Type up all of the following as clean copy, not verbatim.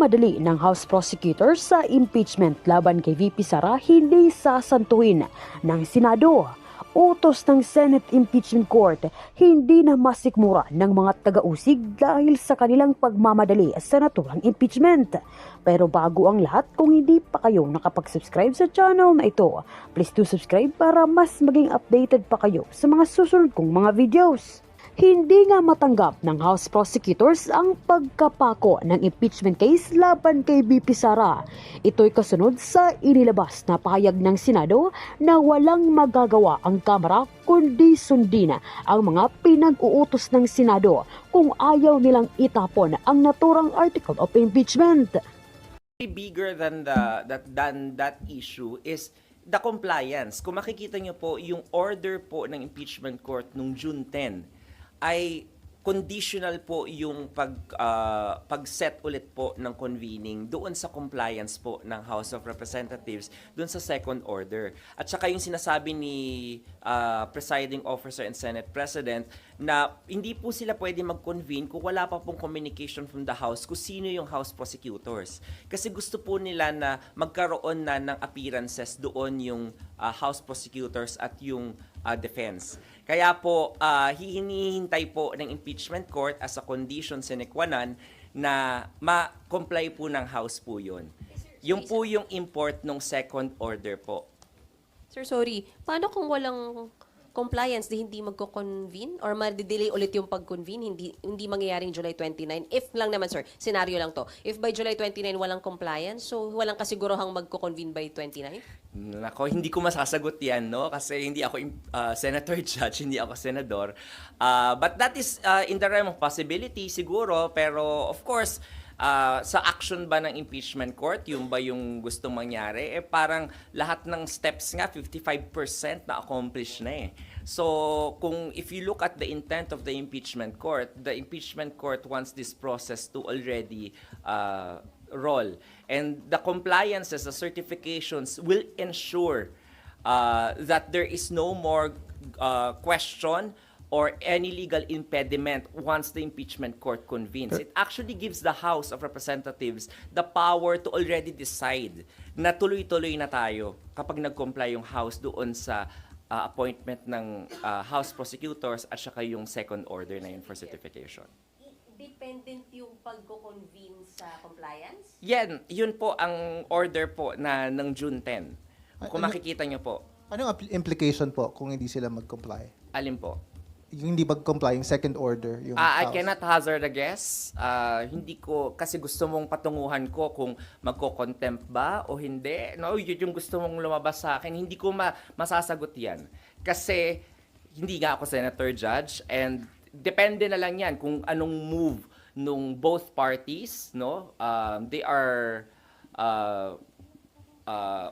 pagmamadali ng House Prosecutors sa impeachment laban kay VP Sara hindi sasantuhin ng Senado. Utos ng Senate Impeachment Court, hindi na masikmura ng mga taga-usig dahil sa kanilang pagmamadali sa naturang impeachment. Pero bago ang lahat, kung hindi pa kayo nakapag-subscribe sa channel na ito, please do subscribe para mas maging updated pa kayo sa mga susunod kong mga videos. Hindi nga matanggap ng House Prosecutors ang pagkapako ng impeachment case laban kay VP Sara. Ito'y kasunod sa inilabas na pahayag ng Senado na walang magagawa ang Kamara kundi sundin ang mga pinag-uutos ng Senado kung ayaw nilang itapon ang naturang article of impeachment. Bigger than that issue is the compliance. Kung makikita niyo po, yung order po ng impeachment court nung June 10 ay conditional po yung pag-set ulit po ng convening doon sa compliance po ng House of Representatives doon sa second order. At saka yung sinasabi ni Presiding Officer and Senate President na hindi po sila pwede mag-convene kung wala pa pong communication from the House kung sino yung House Prosecutors. Kasi gusto po nila na magkaroon na ng appearances doon yung House Prosecutors at yung defense. Kaya po, hinihintay po ng impeachment court as a condition sine qua non na ma-comply po ng House po yun. Yung po yung import ng second order po. Sir, sorry. Paano kung walang compliance, hindi magko-convene? Or ma-delay ulit yung pag-convene? Hindi mangyayaring July 29? If lang naman, sir, scenario lang to. If by July 29 walang compliance, so walang kasigurohang magko-convene by 29? Nako, hindi ko masasagot yan, no? Kasi hindi ako senator judge, hindi ako senador. But that is in the realm of possibility siguro. Pero of course, sa action ba ng impeachment court, yung ba yung gustong mangyari? Parang lahat ng steps nga, 55% na accomplish na eh. So, if you look at the intent of the impeachment court wants this process to already roll. And the compliances, the certifications will ensure that there is no more question or any legal impediment once the impeachment court convenes. It actually gives the House of Representatives the power to already decide na tuloy-tuloy na tayo kapag nag-comply yung House doon sa appointment ng House Prosecutors at saka yung second order na yun for certification. Dependent yung pag-convene sa compliance? Yun po ang order po ng June 10. Kung makikita nyo po. Anong implication po kung hindi sila mag-comply? Alin po? Yung hindi mag-comply, yung second order, yung I House. cannot hazard a guess. Hindi ko, kasi gusto mong patunguhan ko kung magko-contempt ba o hindi. No, yun yung gusto mong lumabas sa akin. Hindi ko masasagot yan. Kasi hindi nga ako senator judge and depende na lang yan kung anong move nung both parties, no? They are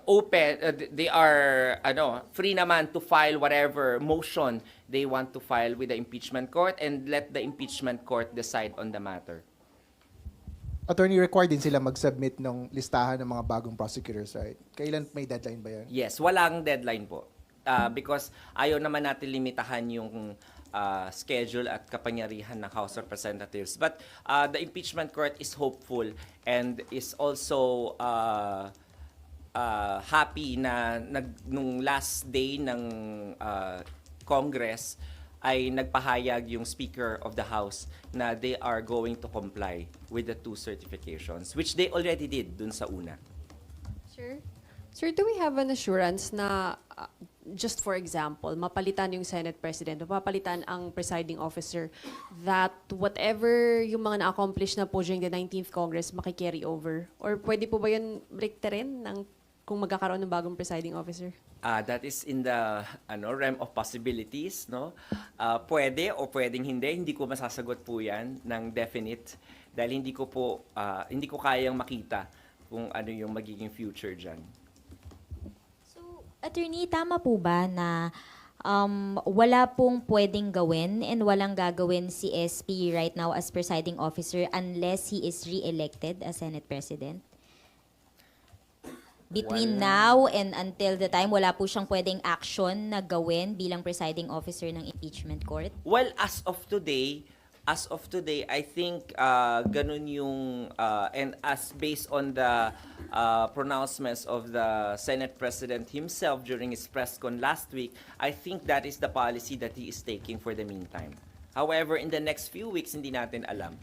open, they are free naman to file whatever motion they want to file with the impeachment court and let the impeachment court decide on the matter. Attorney, required din sila mag-submit ng listahan ng mga bagong prosecutors, right? Kailan may deadline ba yan? Yes, walang deadline po. Because ayaw naman natin limitahan yung schedule at kapangyarihan ng House of Representatives. But the impeachment court is hopeful and is also happy na nung last day ng Congress ay nagpahayag yung Speaker of the House na they are going to comply with the two certifications, which they already did dun sa una. Sir, do we have an assurance na, just for example, mapalitan yung Senate President, mapapalitan ang presiding officer, that whatever yung mga na-accomplish na po during the 19th Congress makikarry over? Or pwede po ba yun rin ng kung magkakaroon ng bagong presiding officer? That is in the realm of possibilities, no? Pwede o pwedeng hindi. Hindi ko masasagot po 'yan ng definite dahil hindi ko kayang makita kung ano yung magiging future diyan. So, attorney, tama po ba na wala pong pwedeng gawin and walang gagawin si SP right now as presiding officer unless he is re-elected as Senate President? Between now and until the time, wala po siyang pwedeng action na gawin bilang presiding officer ng impeachment court? Well, as of today, as of today, I think ganun yung, and as based on the pronouncements of the Senate President himself during his press con last week, I think that is the policy that he is taking for the meantime. However, in the next few weeks, hindi natin alam.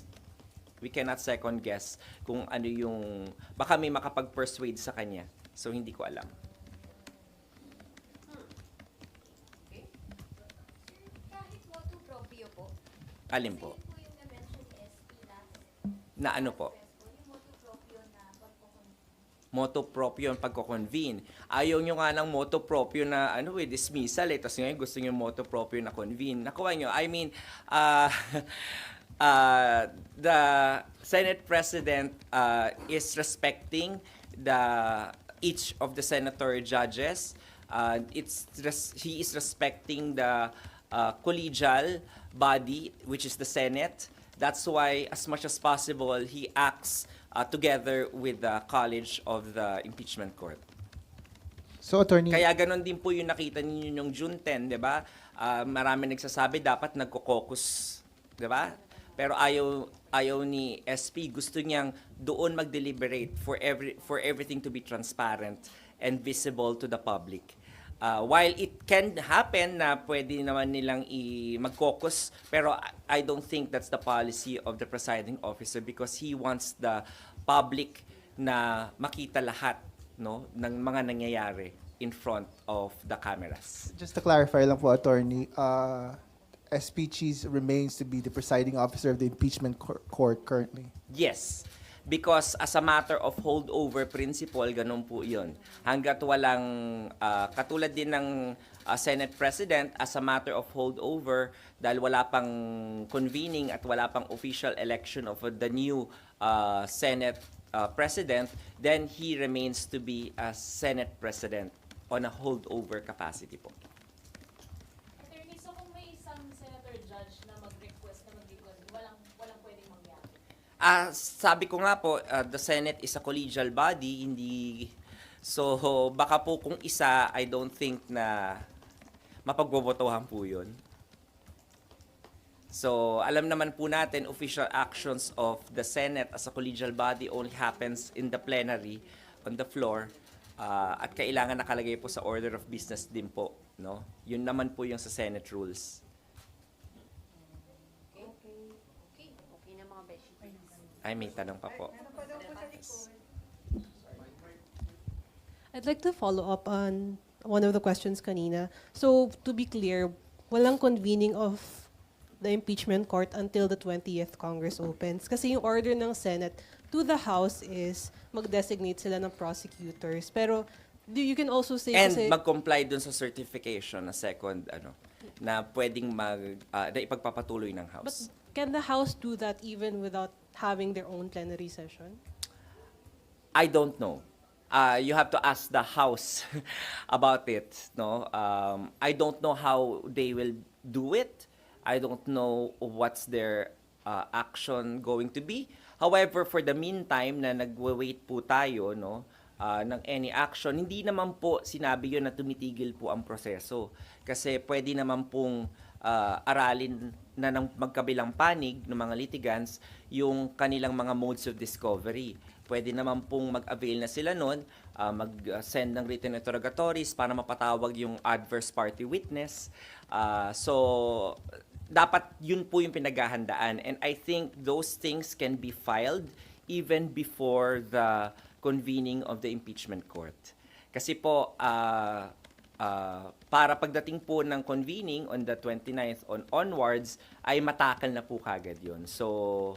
We cannot second guess kung ano yung, baka may makapag-persuade sa kanya. So, hindi ko alam. Kahit motu proprio po. Alin po? Yun po yung na-mention SP last. Na ano po? Yung motu proprio na pagkukunin. Moto proprio ang pagko-convene. Ayaw nyo nga ng moto proprio na dismissal eh. Tapos ngayon gusto nyo moto proprio na convene. Nakuha nyo. I mean, the Senate President is respecting each of the senator judges. He is respecting the collegial body, which is the Senate. That's why, as much as possible, he acts together with the College of the Impeachment Court. So, Attorney, Kaya ganon din po yung nakita ninyo yung June 10, di ba? Marami nagsasabi dapat nagko-caucus, di ba? Pero ayaw ni SP, gusto niyang doon mag-deliberate for everything to be transparent and visible to the public. While it can happen na pwede naman nilang mag-caucus, pero I don't think that's the policy of the presiding officer because he wants the public na makita lahat, no, ng mga nangyayari in front of the cameras. just to clarify lang po, Attorney, SP Cheese remains to be the presiding officer of the impeachment court currently. Yes. Because as a matter of holdover principle, ganun po yun. Hanggat walang, katulad din ng Senate President, as a matter of holdover, dahil wala pang convening at wala pang official election of the new Senate President, then he remains to be a Senate President on a holdover capacity po. Attorney, so kung may isang senator judge na mag-request na mag-reconvene, walang pwedeng mangyari? Sabi ko nga po, the Senate is a collegial body, hindi... So, baka po kung isa, I don't think na mapagbobotohan po yun. So, alam naman po natin, official actions of the Senate as a collegial body only happens in the plenary, on the floor, at kailangan nakalagay po sa order of business din po. No? Yun naman po yung sa Senate rules. Okay na mga beshi. Ay, may tanong pa po. I'd like to follow up on one of the questions kanina. So, to be clear, walang convening of the impeachment court until the 20th Congress opens. Kasi yung order ng Senate to the House is mag-designate sila ng prosecutors. Pero you can also say And kasi... mag-comply dun sa certification na second, na pwedeng na ipagpapatuloy ng But House. can the House do that even without having their own plenary session? I don't know. You have to ask the House about it. No, I don't know how they will do it. I don't know what's their action going to be. However, for the meantime na nagwe-wait po tayo, no, ng any action, hindi naman po sinabi yun na tumitigil po ang proseso. Kasi pwede naman pong aralin na ng magkabilang panig ng mga litigants yung kanilang mga modes of discovery. Pwede naman pong mag-avail na sila nun, mag-send ng written interrogatories para mapatawag yung adverse party witness. So, dapat yun po yung pinaghahandaan. And I think those things can be filed even before the convening of the impeachment court. Kasi po, para pagdating po ng convening on the 29th onwards, ay matakal na po kagad yun. So,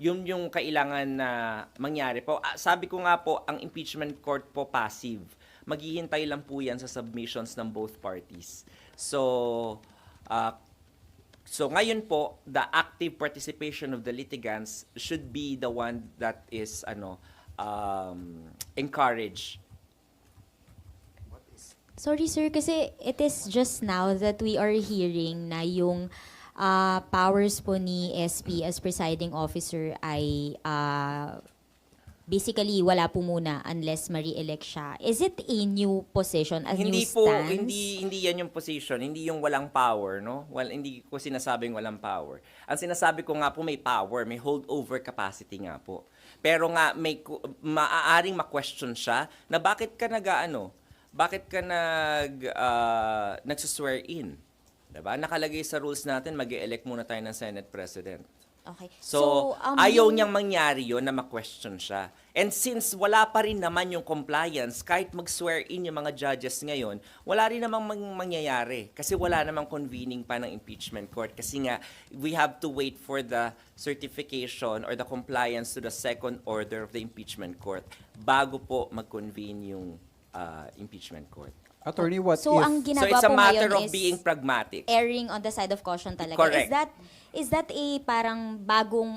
yun yung kailangan na mangyari po. Sabi ko nga po, ang impeachment court po passive. Maghihintay lang po yan sa submissions ng both parties. So, ngayon po, the active participation of the litigants should be the one that is encouraged. Sorry sir, kasi it is just now that we are hearing na yung powers po ni SP as presiding officer ay basically wala po muna unless ma-re-elect siya. Is it a new position, a Hindi new po, stance? hindi yan yung position, hindi yung walang power, no? Well, hindi ko sinasabing walang power. Ang sinasabi ko nga po may power, may holdover capacity nga po. Pero nga maaaring ma-question siya na bakit ka bakit ka nagsuswear in? 'Di ba? Nakalagay sa rules natin, mag-elect muna tayo ng Senate President. Okay. So, ayaw yung- niyang mangyari yun na ma-question siya. And since wala pa rin naman yung compliance, kahit mag-swear in yung mga judges ngayon, wala rin namang mangyayari. Kasi wala namang convening pa ng impeachment court. Kasi nga, we have to wait for the certification or the compliance to the second order of the impeachment court bago po mag-convene yung impeachment court. Attorney, what So, if... ang So ginagawa it's a po matter ngayon of is being pragmatic. erring on the side of caution talaga. Correct. Is that a parang bagong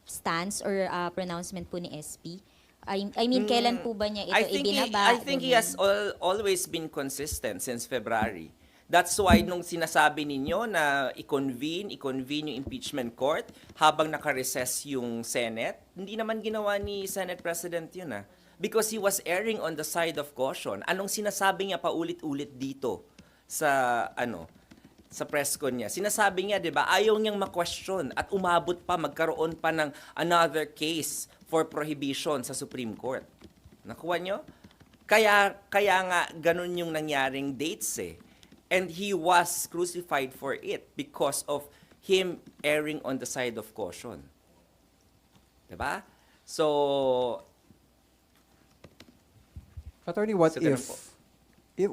stance or pronouncement po ni SP? I mean, kailan po ba niya ito ibinaba? I think he has always been consistent since February. That's why nung sinasabi ninyo na i-convene yung impeachment court habang naka-recess yung Senate, hindi naman ginawa ni Senate President yun because he was erring on the side of caution. Anong sinasabi niya paulit-ulit dito sa sa press con niya? Sinasabi niya, 'di ba, ayaw niyang ma-question at umabot pa, magkaroon pa ng another case for prohibition sa Supreme Court. Nakuha niyo? Kaya nga ganun yung nangyaring dates And he was crucified for it because of him erring on the side of caution. 'Di ba? So, Attorney, what So, ganun po.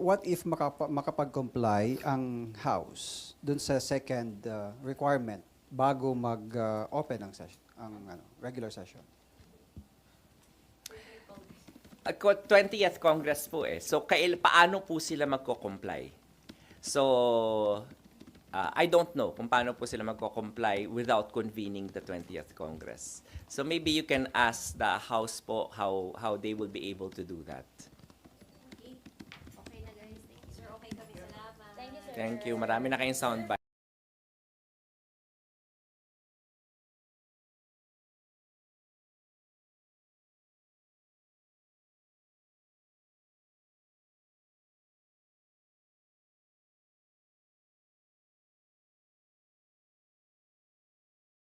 what if makapag-comply ang House dun sa second requirement bago mag-open ang session, regular session? 20th Congress po So, paano po sila magko-comply? So, I don't know kung paano po sila magko-comply without convening the 20th Congress. So, maybe you can ask the House po how they will be able to do that. Okay na guys. Thank you sir. Okay kami. Salamat. Thank you. Marami na kayong soundbite.